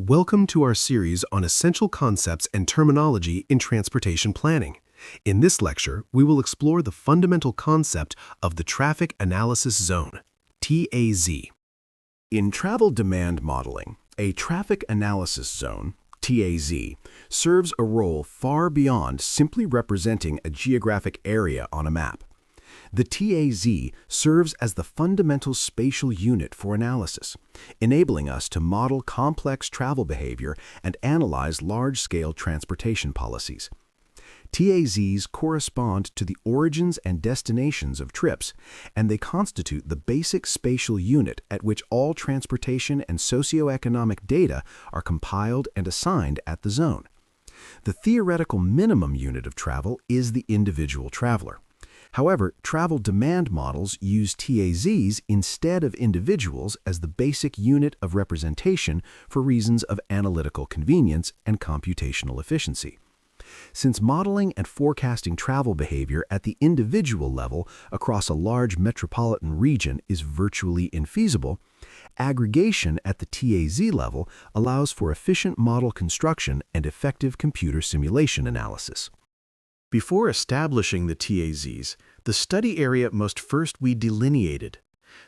Welcome to our series on essential concepts and terminology in transportation planning. In this lecture, we will explore the fundamental concept of the Traffic Analysis Zone, TAZ. In travel demand modeling, a traffic analysis zone, TAZ, serves a role far beyond simply representing a geographic area on a map. The TAZ serves as the fundamental spatial unit for analysis, enabling us to model complex travel behavior and analyze large-scale transportation policies. TAZs correspond to the origins and destinations of trips, and they constitute the basic spatial unit at which all transportation and socioeconomic data are compiled and assigned at the zone. The theoretical minimum unit of travel is the individual traveler. However, travel demand models use TAZs instead of individuals as the basic unit of representation for reasons of analytical convenience and computational efficiency. Since modeling and forecasting travel behavior at the individual level across a large metropolitan region is virtually infeasible, aggregation at the TAZ level allows for efficient model construction and effective computer simulation analysis. Before establishing the TAZs, the study area must first be delineated.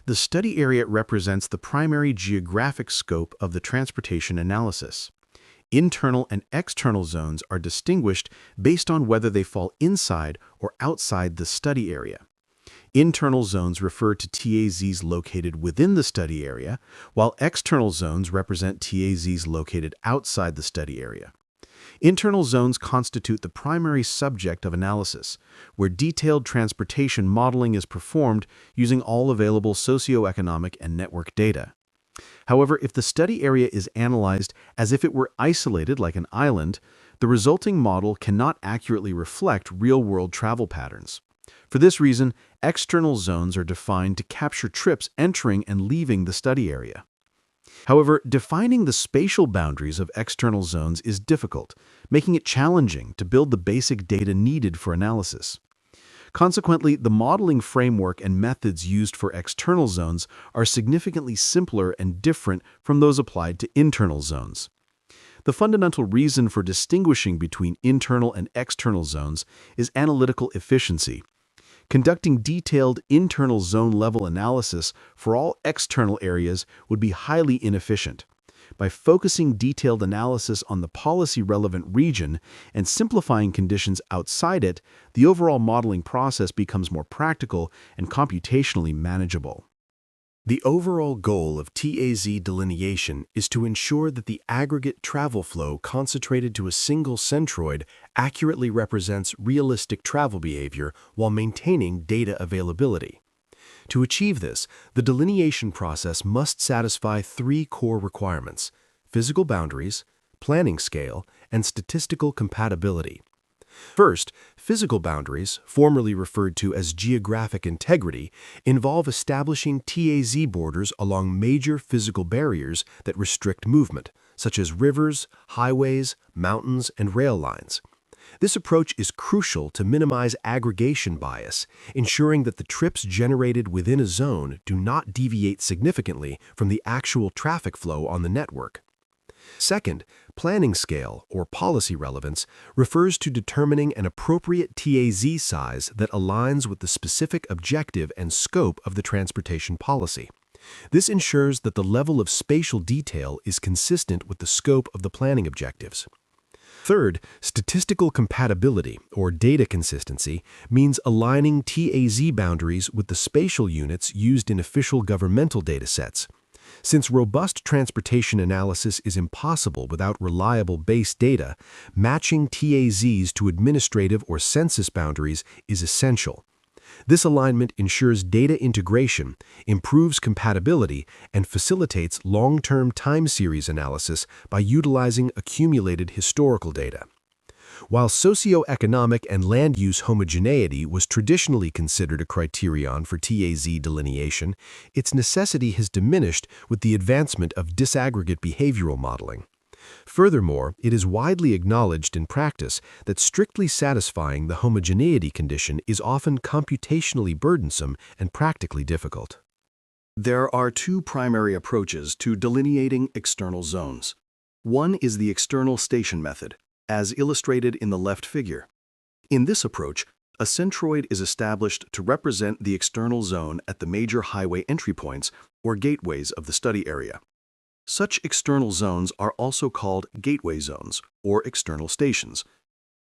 The study area represents the primary geographic scope of the transportation analysis. Internal and external zones are distinguished based on whether they fall inside or outside the study area. Internal zones refer to TAZs located within the study area, while external zones represent TAZs located outside the study area. Internal zones constitute the primary subject of analysis, where detailed transportation modeling is performed using all available socioeconomic and network data. However, if the study area is analyzed as if it were isolated like an island, the resulting model cannot accurately reflect real-world travel patterns. For this reason, external zones are defined to capture trips entering and leaving the study area. However, defining the spatial boundaries of external zones is difficult, making it challenging to build the basic data needed for analysis. Consequently, the modeling framework and methods used for external zones are significantly simpler and different from those applied to internal zones. The fundamental reason for distinguishing between internal and external zones is analytical efficiency. Conducting detailed internal zone-level analysis for all external areas would be highly inefficient. By focusing detailed analysis on the policy-relevant region and simplifying conditions outside it, the overall modeling process becomes more practical and computationally manageable. The overall goal of TAZ delineation is to ensure that the aggregate travel flow concentrated to a single centroid accurately represents realistic travel behavior while maintaining data availability. To achieve this, the delineation process must satisfy three core requirements: physical boundaries, planning scale, and statistical compatibility. First, physical boundaries, formerly referred to as geographic integrity, involve establishing TAZ borders along major physical barriers that restrict movement, such as rivers, highways, mountains, and rail lines. This approach is crucial to minimize aggregation bias, ensuring that the trips generated within a zone do not deviate significantly from the actual traffic flow on the network. Second, planning scale, or policy relevance, refers to determining an appropriate TAZ size that aligns with the specific objective and scope of the transportation policy. This ensures that the level of spatial detail is consistent with the scope of the planning objectives. Third, statistical compatibility, or data consistency, means aligning TAZ boundaries with the spatial units used in official governmental datasets. Since robust transportation analysis is impossible without reliable base data, matching TAZs to administrative or census boundaries is essential. This alignment ensures data integration, improves compatibility, and facilitates long-term time series analysis by utilizing accumulated historical data. While socioeconomic and land use homogeneity was traditionally considered a criterion for TAZ delineation, its necessity has diminished with the advancement of disaggregate behavioral modeling. Furthermore, it is widely acknowledged in practice that strictly satisfying the homogeneity condition is often computationally burdensome and practically difficult. There are two primary approaches to delineating external zones: One is the external station method, as illustrated in the left figure. In this approach, a centroid is established to represent the external zone at the major highway entry points or gateways of the study area. Such external zones are also called gateway zones or external stations.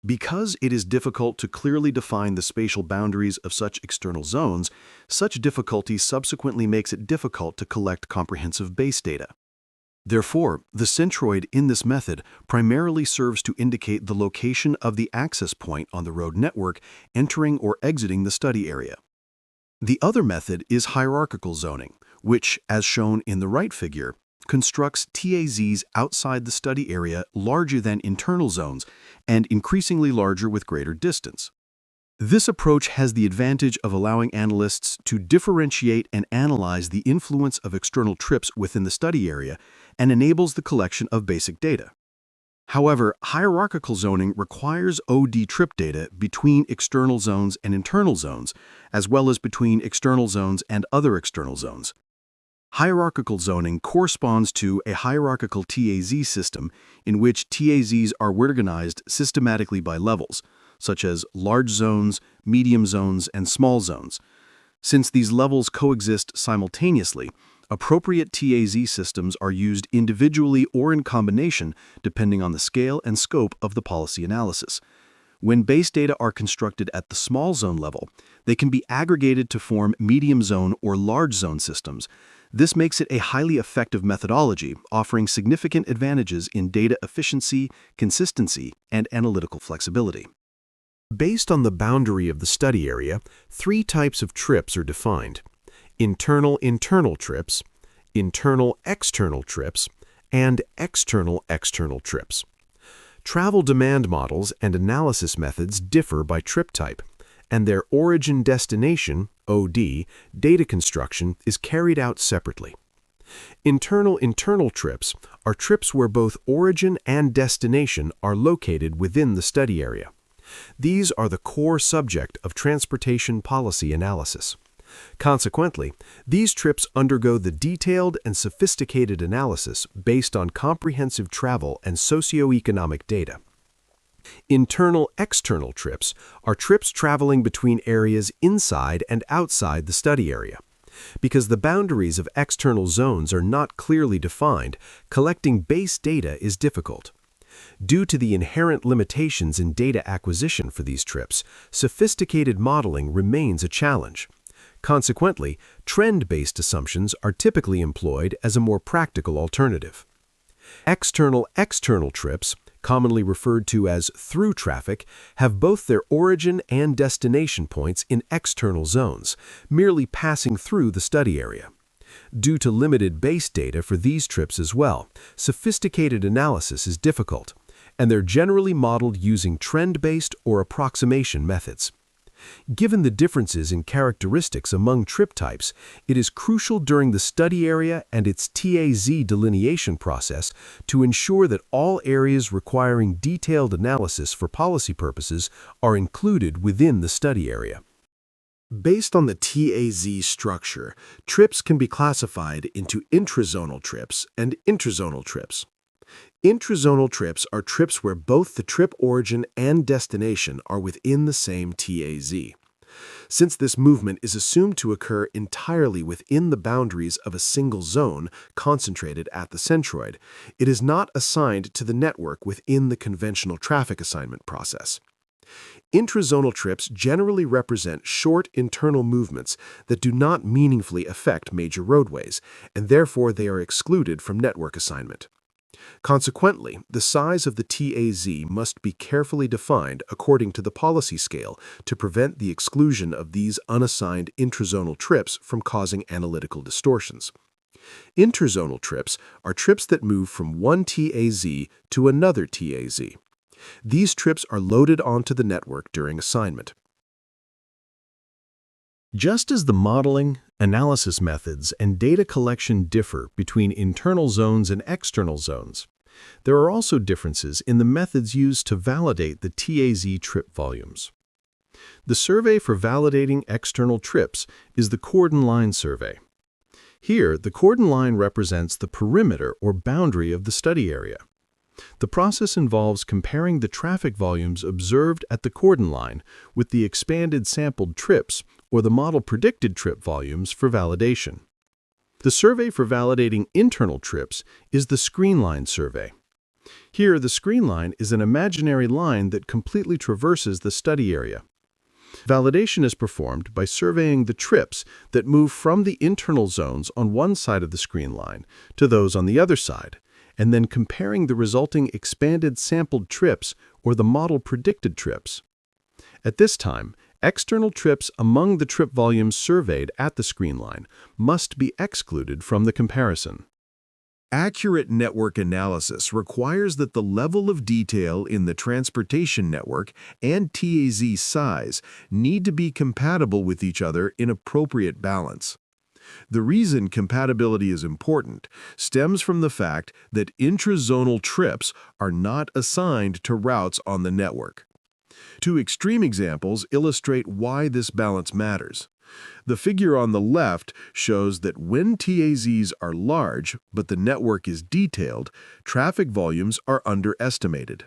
Because it is difficult to clearly define the spatial boundaries of such external zones, such difficulty subsequently makes it difficult to collect comprehensive base data. Therefore, the centroid in this method primarily serves to indicate the location of the access point on the road network entering or exiting the study area. The other method is hierarchical zoning, which, as shown in the right figure, constructs TAZs outside the study area larger than internal zones and increasingly larger with greater distance. This approach has the advantage of allowing analysts to differentiate and analyze the influence of external trips within the study area and enables the collection of basic data. However, hierarchical zoning requires OD trip data between external zones and internal zones, as well as between external zones and other external zones. Hierarchical zoning corresponds to a hierarchical TAZ system in which TAZs are organized systematically by levels, such as large zones, medium zones, and small zones. Since these levels coexist simultaneously, appropriate TAZ systems are used individually or in combination depending on the scale and scope of the policy analysis. When base data are constructed at the small zone level, they can be aggregated to form medium zone or large zone systems. This makes it a highly effective methodology, offering significant advantages in data efficiency, consistency, and analytical flexibility. Based on the boundary of the study area, 3 types of trips are defined: internal-internal trips, internal-external trips, and external-external trips. Travel demand models and analysis methods differ by trip type, and their origin-destination (OD) data construction is carried out separately. Internal-internal trips are trips where both origin and destination are located within the study area. These are the core subject of transportation policy analysis. Consequently, these trips undergo the detailed and sophisticated analysis based on comprehensive travel and socioeconomic data. Internal-external trips are trips traveling between areas inside and outside the study area. Because the boundaries of external zones are not clearly defined, collecting base data is difficult. Due to the inherent limitations in data acquisition for these trips, sophisticated modeling remains a challenge. Consequently, trend-based assumptions are typically employed as a more practical alternative. External-external trips, commonly referred to as through traffic, have both their origin and destination points in external zones, merely passing through the study area. Due to limited base data for these trips as well, sophisticated analysis is difficult, and they're generally modeled using trend-based or approximation methods. Given the differences in characteristics among trip types, it is crucial during the study area and its TAZ delineation process to ensure that all areas requiring detailed analysis for policy purposes are included within the study area. Based on the TAZ structure, trips can be classified into intra-zonal trips and inter-zonal trips. Intra-zonal trips are trips where both the trip origin and destination are within the same TAZ. Since this movement is assumed to occur entirely within the boundaries of a single zone concentrated at the centroid, it is not assigned to the network within the conventional traffic assignment process. Intra-zonal trips generally represent short internal movements that do not meaningfully affect major roadways, and therefore they are excluded from network assignment. Consequently, the size of the TAZ must be carefully defined according to the policy scale to prevent the exclusion of these unassigned intrazonal trips from causing analytical distortions. Interzonal trips are trips that move from one TAZ to another TAZ. These trips are loaded onto the network during assignment. Just as the modeling, analysis methods, and data collection differ between internal zones and external zones, there are also differences in the methods used to validate the TAZ trip volumes. The survey for validating external trips is the cordon line survey. Here, the cordon line represents the perimeter or boundary of the study area. The process involves comparing the traffic volumes observed at the cordon line with the expanded sampled trips or the model predicted trip volumes for validation. The survey for validating internal trips is the screen line survey. Here, the screen line is an imaginary line that completely traverses the study area. Validation is performed by surveying the trips that move from the internal zones on one side of the screen line to those on the other side, and then comparing the resulting expanded sampled trips or the model predicted trips. At this time, external trips among the trip volumes surveyed at the screen line must be excluded from the comparison. Accurate network analysis requires that the level of detail in the transportation network and TAZ size need to be compatible with each other in appropriate balance. The reason compatibility is important stems from the fact that intra-zonal trips are not assigned to routes on the network. Two extreme examples illustrate why this balance matters. The figure on the left shows that when TAZs are large but the network is detailed, traffic volumes are underestimated.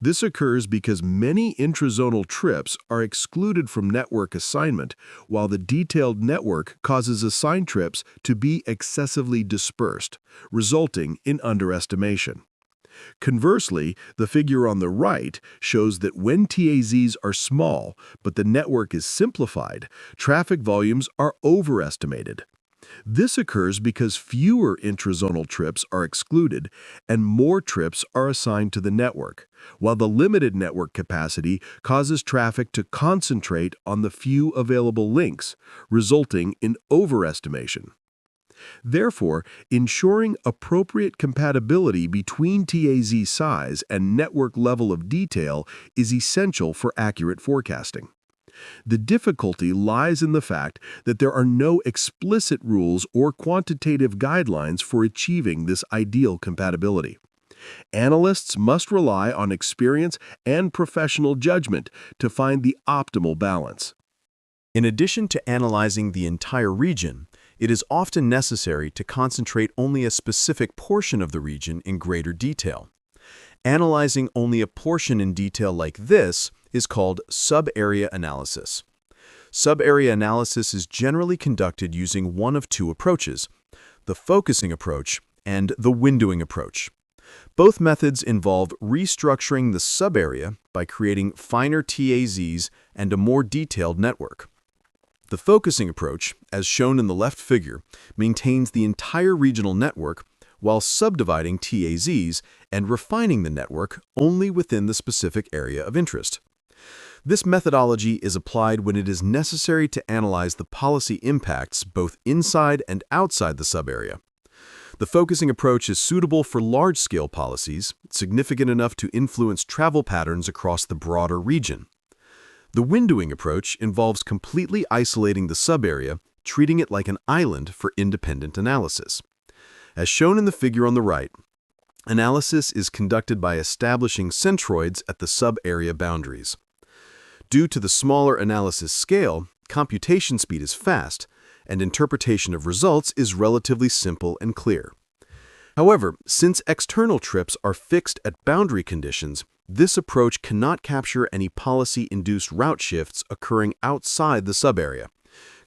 This occurs because many intra-zonal trips are excluded from network assignment, while the detailed network causes assigned trips to be excessively dispersed, resulting in underestimation. Conversely, the figure on the right shows that when TAZs are small but the network is simplified, traffic volumes are overestimated. This occurs because fewer intra-zonal trips are excluded and more trips are assigned to the network, while the limited network capacity causes traffic to concentrate on the few available links, resulting in overestimation. Therefore, ensuring appropriate compatibility between TAZ size and network level of detail is essential for accurate forecasting. The difficulty lies in the fact that there are no explicit rules or quantitative guidelines for achieving this ideal compatibility. Analysts must rely on experience and professional judgment to find the optimal balance. In addition to analyzing the entire region, it is often necessary to concentrate only a specific portion of the region in greater detail. Analyzing only a portion in detail like this is called sub-area analysis. Sub-area analysis is generally conducted using one of two approaches, the focusing approach and the windowing approach. Both methods involve restructuring the sub-area by creating finer TAZs and a more detailed network. The focusing approach, as shown in the left figure, maintains the entire regional network while subdividing TAZs and refining the network only within the specific area of interest. This methodology is applied when it is necessary to analyze the policy impacts both inside and outside the subarea. The focusing approach is suitable for large-scale policies, significant enough to influence travel patterns across the broader region. The windowing approach involves completely isolating the subarea, treating it like an island for independent analysis. As shown in the figure on the right, analysis is conducted by establishing centroids at the sub-area boundaries. Due to the smaller analysis scale, computation speed is fast, and interpretation of results is relatively simple and clear. However, since external trips are fixed at boundary conditions, this approach cannot capture any policy-induced route shifts occurring outside the subarea.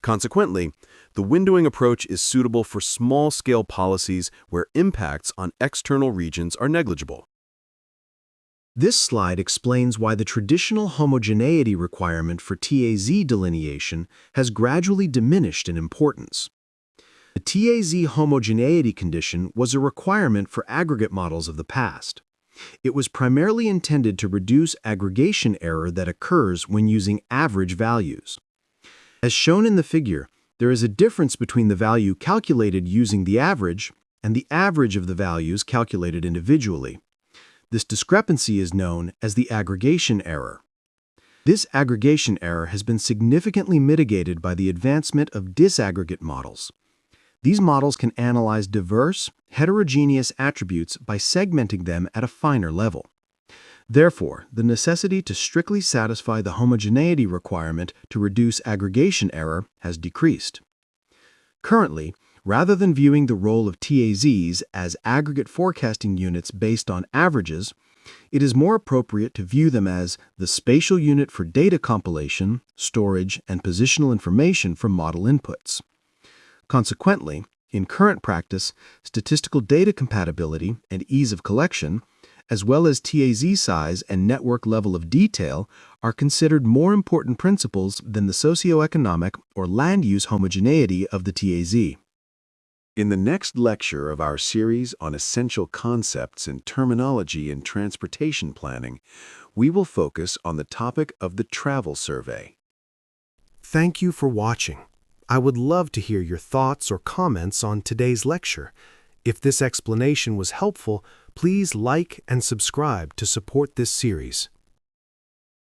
Consequently, the windowing approach is suitable for small-scale policies where impacts on external regions are negligible. This slide explains why the traditional homogeneity requirement for TAZ delineation has gradually diminished in importance. The TAZ homogeneity condition was a requirement for aggregate models of the past. It was primarily intended to reduce aggregation error that occurs when using average values. As shown in the figure, there is a difference between the value calculated using the average and the average of the values calculated individually. This discrepancy is known as the aggregation error. This aggregation error has been significantly mitigated by the advancement of disaggregate models. These models can analyze diverse, heterogeneous attributes by segmenting them at a finer level. Therefore, the necessity to strictly satisfy the homogeneity requirement to reduce aggregation error has decreased. Currently, Rather than viewing the role of TAZs as aggregate forecasting units based on averages, it is more appropriate to view them as the spatial unit for data compilation, storage, and positional information from model inputs. Consequently, in current practice, statistical data compatibility and ease of collection, as well as TAZ size and network level of detail, are considered more important principles than the socioeconomic or land use homogeneity of the TAZ. In the next lecture of our series on essential concepts and terminology in transportation planning, we will focus on the topic of the travel survey. Thank you for watching. I would love to hear your thoughts or comments on today's lecture. If this explanation was helpful, please like and subscribe to support this series.